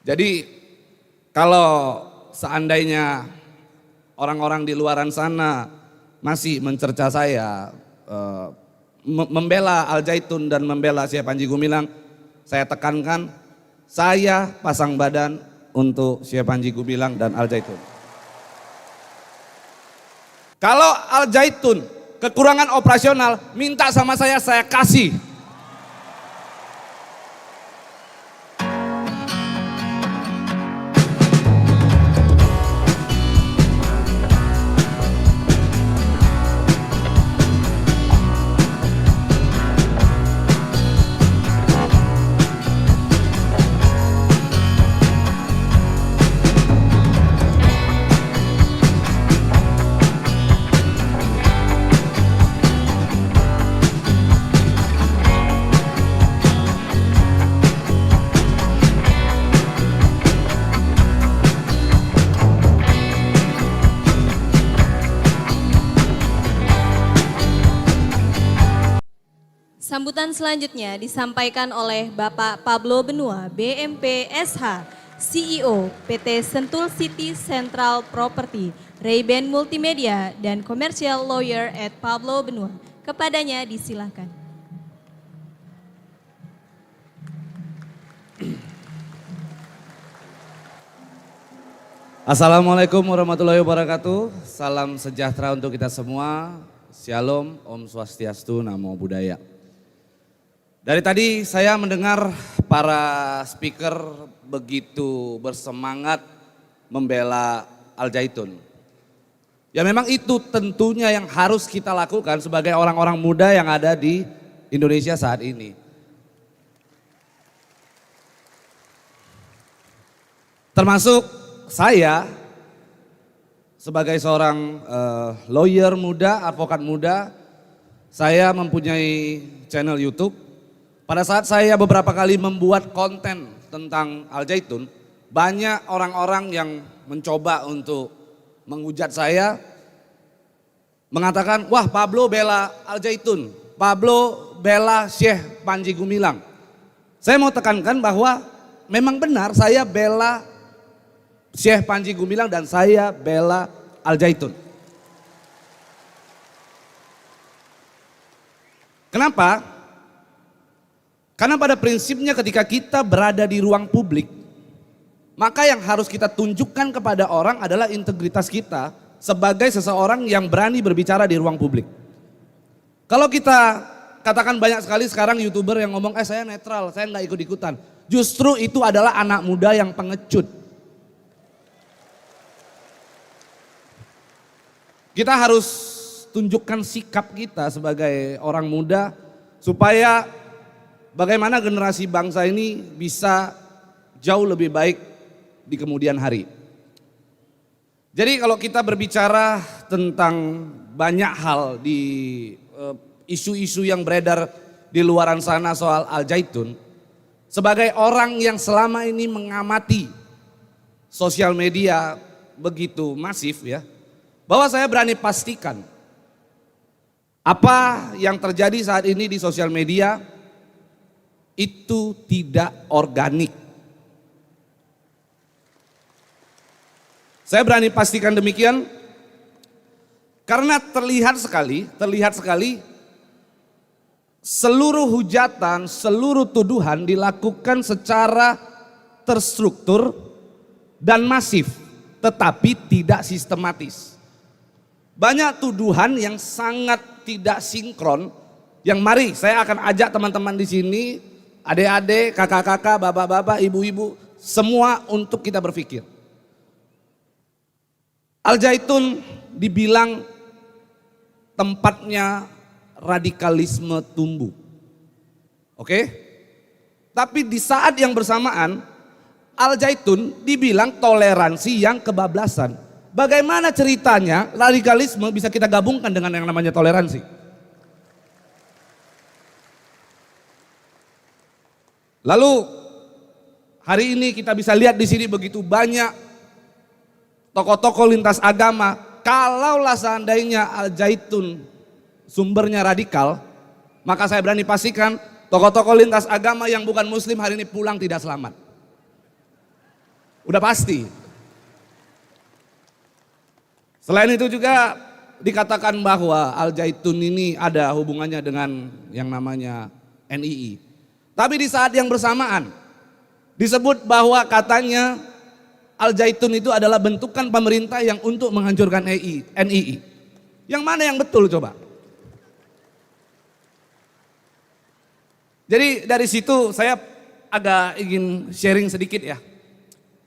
Jadi kalau seandainya orang-orang di luaran sana masih mencerca saya, membela Al Zaitun dan membela Syekh Panji Gumilang, saya tekankan, saya pasang badan untuk Syekh Panji Gumilang dan Al Zaitun. Kalau Al Zaitun kekurangan operasional, minta sama saya kasih. Sambutan selanjutnya disampaikan oleh Bapak Pablo Benua, BMP SH, CEO PT Sentul City Central Property, Ray-Ban Multimedia, dan Commercial Lawyer at Pablo Benua. Kepadanya disilakan. Assalamualaikum warahmatullahi wabarakatuh. Salam sejahtera untuk kita semua. Shalom, Om Swastiastu, Namo Buddhaya. Dari tadi saya mendengar para speaker begitu bersemangat membela Al Zaitun. Ya memang itu tentunya yang harus kita lakukan sebagai orang-orang muda yang ada di Indonesia saat ini. Termasuk saya sebagai seorang lawyer muda, advokat muda, saya mempunyai channel YouTube. Pada saat saya beberapa kali membuat konten tentang Al Zaitun, banyak orang-orang yang mencoba untuk menghujat saya, mengatakan, wah Pablo bela Al Zaitun, Pablo bela Syekh Panji Gumilang. Saya mau tekankan bahwa memang benar saya bela Syekh Panji Gumilang dan saya bela Al Zaitun. Kenapa? Karena pada prinsipnya ketika kita berada di ruang publik, maka yang harus kita tunjukkan kepada orang adalah integritas kita sebagai seseorang yang berani berbicara di ruang publik. Kalau kita katakan banyak sekali sekarang YouTuber yang ngomong, saya netral, saya nggak ikut-ikutan. Justru itu adalah anak muda yang pengecut. Kita harus tunjukkan sikap kita sebagai orang muda supaya bagaimana generasi bangsa ini bisa jauh lebih baik di kemudian hari. Jadi kalau kita berbicara tentang banyak hal di isu-isu yang beredar di luaran sana soal Al Zaitun, sebagai orang yang selama ini mengamati sosial media begitu masif ya, bahwa saya berani pastikan apa yang terjadi saat ini di sosial media itu tidak organik. Saya berani pastikan demikian karena terlihat sekali seluruh hujatan, seluruh tuduhan dilakukan secara terstruktur dan masif, tetapi tidak sistematis. Banyak tuduhan yang sangat tidak sinkron, yang mari saya akan ajak teman-teman di sini, adik-adik, kakak-kakak, bapak-bapak, ibu-ibu, semua untuk kita berpikir. Al Zaitun dibilang tempatnya radikalisme tumbuh. Oke? Tapi di saat yang bersamaan, Al Zaitun dibilang toleransi yang kebablasan. Bagaimana ceritanya radikalisme bisa kita gabungkan dengan yang namanya toleransi? Lalu hari ini kita bisa lihat di sini begitu banyak tokoh-tokoh lintas agama. Kalaulah seandainya Al Zaitun sumbernya radikal, maka saya berani pastikan tokoh-tokoh lintas agama yang bukan muslim hari ini pulang tidak selamat. Udah pasti. Selain itu juga dikatakan bahwa Al Zaitun ini ada hubungannya dengan yang namanya NII. Tapi di saat yang bersamaan disebut bahwa katanya Al Zaitun itu adalah bentukan pemerintah yang untuk menghancurkan NII. Yang mana yang betul coba? Jadi dari situ saya agak ingin sharing sedikit ya.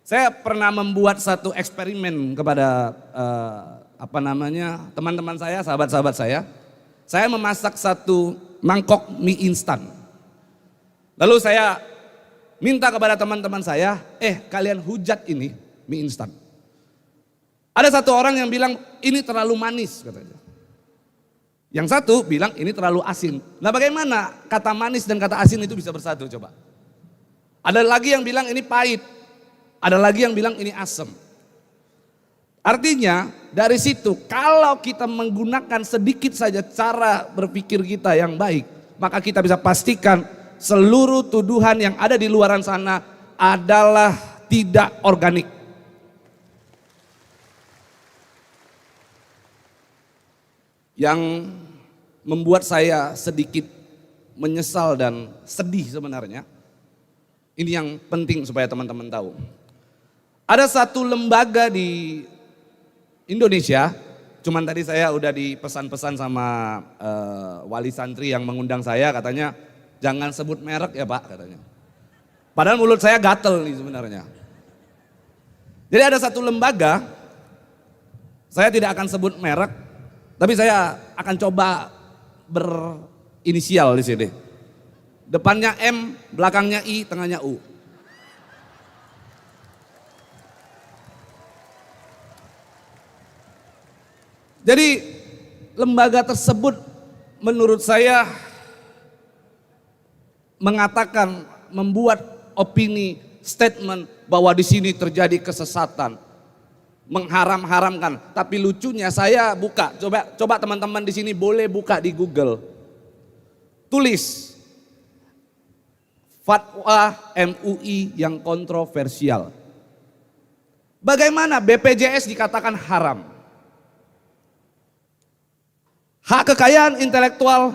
Saya pernah membuat satu eksperimen kepada teman-teman saya, sahabat-sahabat saya. Saya memasak satu mangkok mie instan. Lalu saya minta kepada teman-teman saya, kalian hujat ini mie instan. Ada satu orang yang bilang ini terlalu manis katanya. Yang satu bilang ini terlalu asin. Nah bagaimana kata manis dan kata asin itu bisa bersatu coba? Ada lagi yang bilang ini pahit. Ada lagi yang bilang ini asam. Artinya dari situ kalau kita menggunakan sedikit saja cara berpikir kita yang baik, maka kita bisa pastikan seluruh tuduhan yang ada di luaran sana adalah tidak organik. Yang membuat saya sedikit menyesal dan sedih sebenarnya, ini yang penting supaya teman-teman tahu. Ada satu lembaga di Indonesia, cuman tadi saya udah dipesan-pesan sama wali santri yang mengundang saya, katanya jangan sebut merek ya Pak katanya. Padahal mulut saya gatel nih sebenarnya. Jadi ada satu lembaga, saya tidak akan sebut merek, tapi saya akan coba berinisial di sini. Depannya M, belakangnya I, tengahnya U. Jadi lembaga tersebut menurut saya mengatakan, membuat opini, statement bahwa di sini terjadi kesesatan, mengharam-haramkan. Tapi lucunya saya buka, coba teman-teman di sini boleh buka di Google, tulis fatwa MUI yang kontroversial. Bagaimana BPJS dikatakan haram? Hak kekayaan intelektual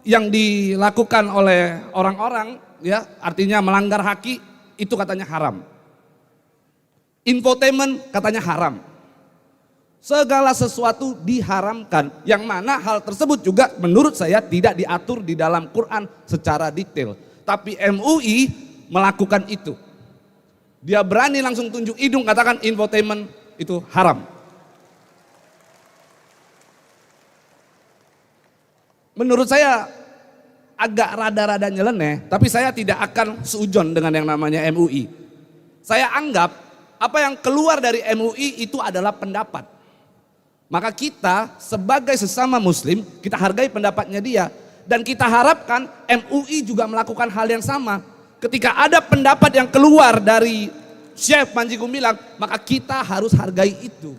yang dilakukan oleh orang-orang, ya artinya melanggar haki, itu katanya haram. Infotainment katanya haram. Segala sesuatu diharamkan, yang mana hal tersebut juga menurut saya tidak diatur di dalam Quran secara detail. Tapi MUI melakukan itu. Dia berani langsung tunjuk hidung katakan infotainment itu haram. Menurut saya agak rada-rada nyeleneh, tapi saya tidak akan seujon dengan yang namanya MUI. Saya anggap apa yang keluar dari MUI itu adalah pendapat. Maka kita sebagai sesama muslim, kita hargai pendapatnya dia. Dan kita harapkan MUI juga melakukan hal yang sama. Ketika ada pendapat yang keluar dari Syekh Panji Gumilang, maka kita harus hargai itu.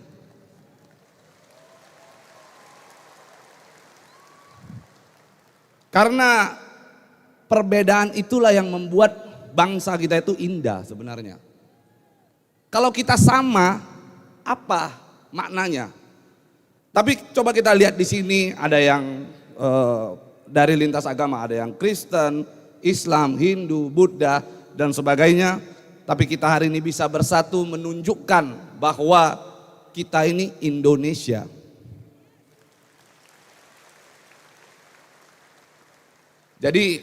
Karena perbedaan itulah yang membuat bangsa kita itu indah sebenarnya. Kalau kita sama, apa maknanya? Tapi coba kita lihat di sini ada yang dari lintas agama, ada yang Kristen, Islam, Hindu, Buddha dan sebagainya. Tapi kita hari ini bisa bersatu menunjukkan bahwa kita ini Indonesia. Jadi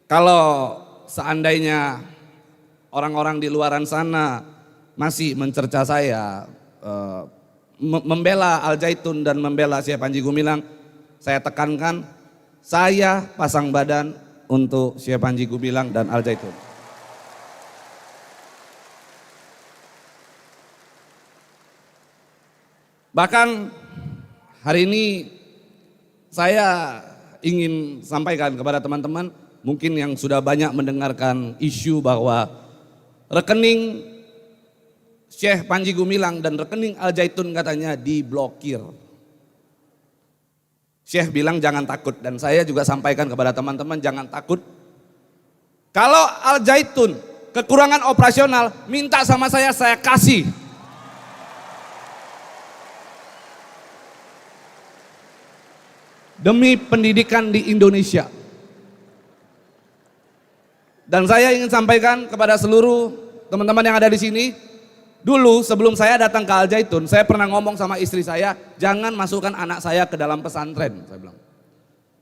kalau seandainya orang-orang di luaran sana masih mencerca saya, membela Al Zaitun dan membela Syekh Panji Gumilang, saya tekankan, saya pasang badan untuk Syekh Panji Gumilang dan Al Zaitun. Bahkan hari ini saya ingin sampaikan kepada teman-teman mungkin yang sudah banyak mendengarkan isu bahwa rekening Syekh Panji Gumilang dan rekening Al Zaitun katanya diblokir. Syekh bilang jangan takut, dan saya juga sampaikan kepada teman-teman jangan takut. Kalau Al Zaitun kekurangan operasional, minta sama saya kasih. Demi pendidikan di Indonesia. Dan saya ingin sampaikan kepada seluruh teman-teman yang ada di sini, dulu sebelum saya datang ke Al Zaitun, saya pernah ngomong sama istri saya, jangan masukkan anak saya ke dalam pesantren, saya bilang.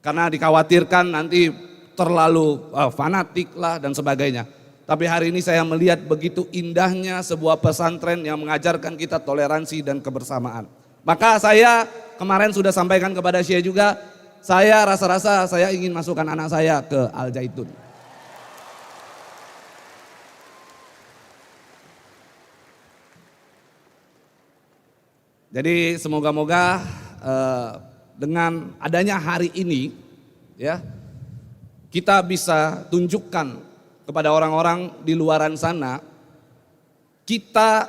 Karena dikhawatirkan nanti terlalu fanatik lah dan sebagainya. Tapi hari ini saya melihat begitu indahnya sebuah pesantren yang mengajarkan kita toleransi dan kebersamaan. Maka saya kemarin sudah sampaikan kepada Syekh juga, saya rasa-rasa saya ingin masukkan anak saya ke Al Zaitun. Jadi semoga-moga dengan adanya hari ini ya, kita bisa tunjukkan kepada orang-orang di luaran sana, kita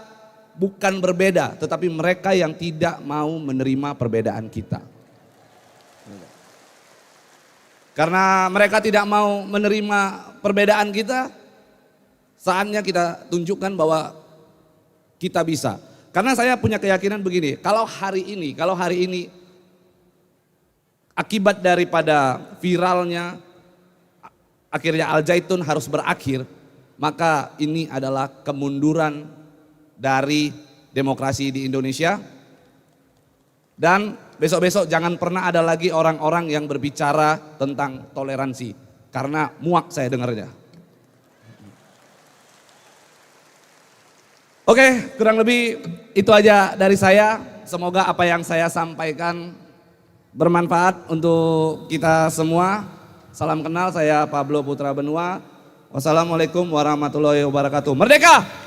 bukan berbeda, tetapi mereka yang tidak mau menerima perbedaan kita. Karena mereka tidak mau menerima perbedaan kita, saatnya kita tunjukkan bahwa kita bisa. Karena saya punya keyakinan begini, kalau hari ini akibat daripada viralnya akhirnya Al Zaitun harus berakhir, maka ini adalah kemunduran dari demokrasi di Indonesia. Dan besok-besok jangan pernah ada lagi orang-orang yang berbicara tentang toleransi, karena muak saya dengarnya. Oke, kurang lebih itu aja dari saya. Semoga apa yang saya sampaikan bermanfaat untuk kita semua. Salam kenal, saya Pablo Putra Benua. Wassalamualaikum warahmatullahi wabarakatuh. Merdeka!